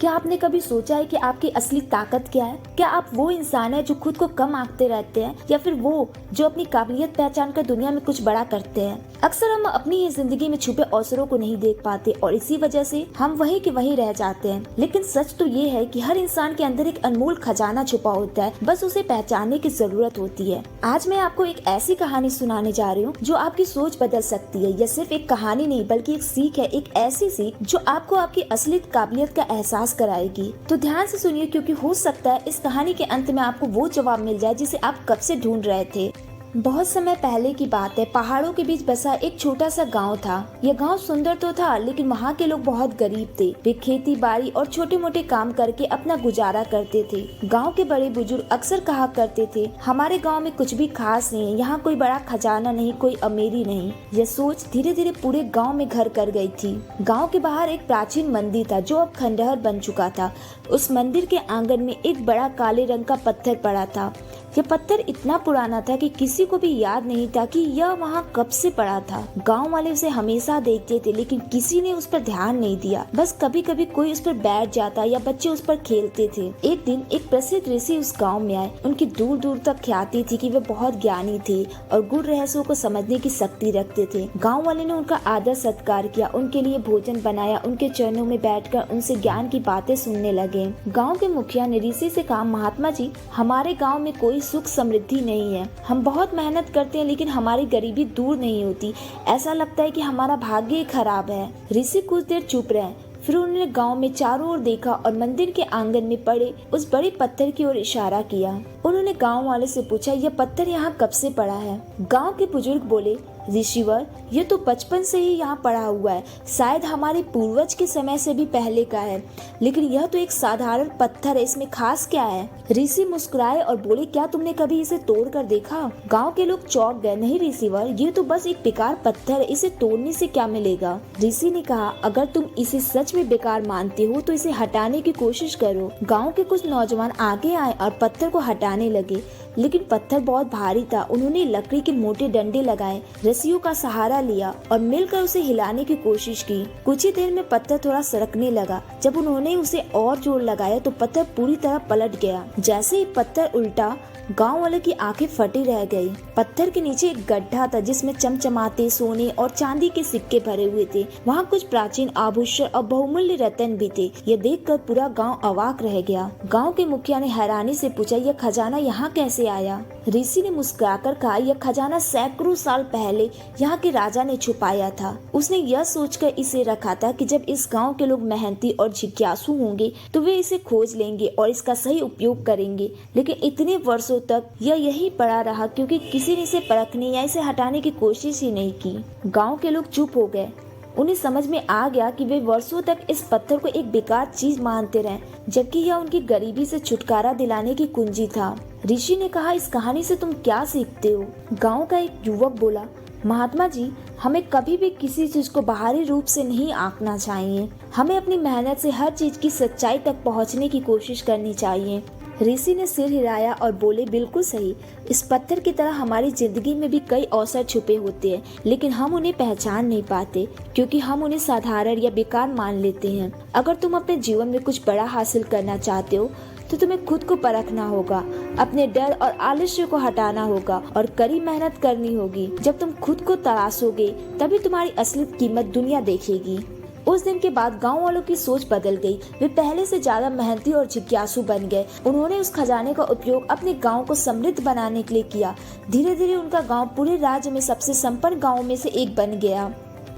क्या आपने कभी सोचा है कि आपकी असली ताकत क्या है? क्या आप वो इंसान है जो खुद को कम आंकते रहते हैं, या फिर वो जो अपनी काबिलियत पहचान कर दुनिया में कुछ बड़ा करते हैं? अक्सर हम अपनी ही जिंदगी में छुपे अवसरों को नहीं देख पाते और इसी वजह से हम वहीं के वहीं रह जाते हैं। लेकिन सच तो ये है कि हर इंसान के अंदर एक अनमोल खजाना छुपा होता है, बस उसे पहचानने की जरूरत होती है। आज मैं आपको एक ऐसी कहानी सुनाने जा रही हूँ जो आपकी सोच बदल सकती है। यह सिर्फ एक कहानी नहीं बल्कि एक सीख है, एक ऐसी सीख जो आपको आपकी असली काबिलियत का एहसास कराएगी। तो ध्यान से सुनिए, क्योंकि हो सकता है इस कहानी के अंत में आपको वो जवाब मिल जाए जिसे आप कब से ढूंढ रहे थे। बहुत समय पहले की बात है। पहाड़ों के बीच बसा एक छोटा सा गांव था। यह गांव सुंदर तो था, लेकिन वहाँ के लोग बहुत गरीब थे। वे खेती बाड़ी और छोटे मोटे काम करके अपना गुजारा करते थे। गांव के बड़े बुजुर्ग अक्सर कहा करते थे, हमारे गांव में कुछ भी खास नहीं है, यहाँ कोई बड़ा खजाना नहीं, कोई अमीरी नहीं। यह सोच धीरे धीरे पूरे गाँव में घर कर गयी थी। गाँव के बाहर एक प्राचीन मंदिर था जो अब खंडहर बन चुका था। उस मंदिर के आंगन में एक बड़ा काले रंग का पत्थर पड़ा था। यह पत्थर इतना पुराना था कि किसी को भी याद नहीं था कि यह वहाँ कब से पड़ा था। गांव वाले उसे हमेशा देखते थे, लेकिन किसी ने उस पर ध्यान नहीं दिया। बस कभी कभी कोई उस पर बैठ जाता या बच्चे उस पर खेलते थे। एक दिन एक प्रसिद्ध ऋषि उस गांव में आए। उनकी दूर दूर तक ख्याति थी कि वे बहुत ज्ञानी थे और गूढ़ रहस्यों को समझने की शक्ति रखते थे। गाँव वाले ने उनका आदर सत्कार किया, उनके लिए भोजन बनाया, उनके चरणों में बैठकर उनसे ज्ञान की बातें सुनने लगे। गाँव के मुखिया ने ऋषि से कहा, महात्मा जी, हमारे गाँव में कोई सुख समृद्धि नहीं है। हम बहुत मेहनत करते हैं, लेकिन हमारी गरीबी दूर नहीं होती। ऐसा लगता है कि हमारा भाग्य ही खराब है। ऋषि कुछ देर चुप रहे, फिर उन्होंने गांव में चारों ओर देखा और मंदिर के आंगन में पड़े उस बड़े पत्थर की ओर इशारा किया। उन्होंने गांव वाले से पूछा, यह पत्थर यहाँ कब से पड़ा है? गांव के बुजुर्ग बोले, ऋषिवर, ये तो बचपन से ही यहाँ पड़ा हुआ है, शायद हमारे पूर्वज के समय से भी पहले का है। लेकिन यह तो एक साधारण पत्थर है, इसमें खास क्या है? ऋषि मुस्कुराए और बोले, क्या तुमने कभी इसे तोड़ कर देखा? गांव के लोग चौंक गए। नहीं ऋषिवर, ये तो बस एक बेकार पत्थर है, इसे तोड़ने से क्या मिलेगा? ऋषि ने कहा, अगर तुम इसे सच में बेकार मानते हो तो इसे हटाने की कोशिश करो। गाँव के कुछ नौजवान आगे आए और पत्थर को हटाने लगे, लेकिन पत्थर बहुत भारी था। उन्होंने लकड़ी के मोटे डंडे लगाए, रस्सियों का सहारा लिया और मिलकर उसे हिलाने की कोशिश की। कुछ ही देर में पत्थर थोड़ा सरकने लगा। जब उन्होंने उसे और जोर लगाया तो पत्थर पूरी तरह पलट गया। जैसे ही पत्थर उल्टा, गांव वाले की आंखें फटी रह गई। पत्थर के नीचे एक गड्ढा था जिसमें चमचमाते सोने और चांदी के सिक्के भरे हुए थे। वहाँ कुछ प्राचीन आभूषण और बहुमूल्य रत्न भी थे। यह देखकर पूरा गांव अवाक रह गया। गांव के मुखिया ने हैरानी से पूछा, यह खजाना यहाँ कैसे आया? ऋषि ने मुस्कुराकर कहा, यह खजाना सैकड़ों साल पहले यहाँ के राजा ने छुपाया था। उसने यह सोचकर इसे रखा था कि जब इस गांव के लोग मेहनती और जिज्ञासु होंगे तो वे इसे खोज लेंगे और इसका सही उपयोग करेंगे। लेकिन इतने वर्षों तक यह यही पड़ा रहा क्योंकि किसी ने इसे परखने या इसे हटाने की कोशिश ही नहीं की। गांव के लोग चुप हो गए। उन्हें समझ में आ गया कि वे वर्षों तक इस पत्थर को एक बेकार चीज मानते रहे, जबकि यह उनकी गरीबी से छुटकारा दिलाने की कुंजी था। ऋषि ने कहा, इस कहानी से तुम क्या सीखते हो? गांव का एक युवक बोला, महात्मा जी, हमें कभी भी किसी चीज को बाहरी रूप से नहीं आंकना चाहिए। हमें अपनी मेहनत से हर चीज की सच्चाई तक पहुंचने की कोशिश करनी चाहिए। ऋषि ने सिर हिलाया और बोले, बिल्कुल सही। इस पत्थर की तरह हमारी जिंदगी में भी कई अवसर छुपे होते हैं, लेकिन हम उन्हें पहचान नहीं पाते क्योंकि हम उन्हें साधारण या बेकार मान लेते हैं। अगर तुम अपने जीवन में कुछ बड़ा हासिल करना चाहते हो तो तुम्हें खुद को परखना होगा, अपने डर और आलस्य को हटाना होगा और कड़ी मेहनत करनी होगी। जब तुम खुद को तराशोगे तभी तुम्हारी असली कीमत दुनिया देखेगी। उस दिन के बाद गांव वालों की सोच बदल गई। वे पहले से ज्यादा मेहनती और जिज्ञासु बन गए। उन्होंने उस खजाने का उपयोग अपने गांव को समृद्ध बनाने के लिए किया। धीरे धीरे उनका गांव पूरे राज्य में सबसे संपन्न गांवों में से एक बन गया।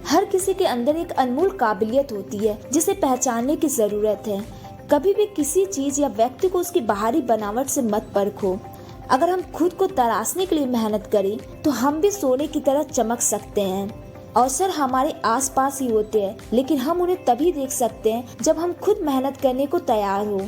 हर किसी के अंदर एक अनमोल काबिलियत होती है जिसे पहचानने की जरूरत है। कभी भी किसी चीज या व्यक्ति को उसकी बाहरी बनावट से मत परखो। अगर हम खुद को तराशने के लिए मेहनत करें तो हम भी सोने की तरह चमक सकते हैं। अवसर हमारे आसपास ही होते हैं, लेकिन हम उन्हें तभी देख सकते हैं जब हम खुद मेहनत करने को तैयार हो।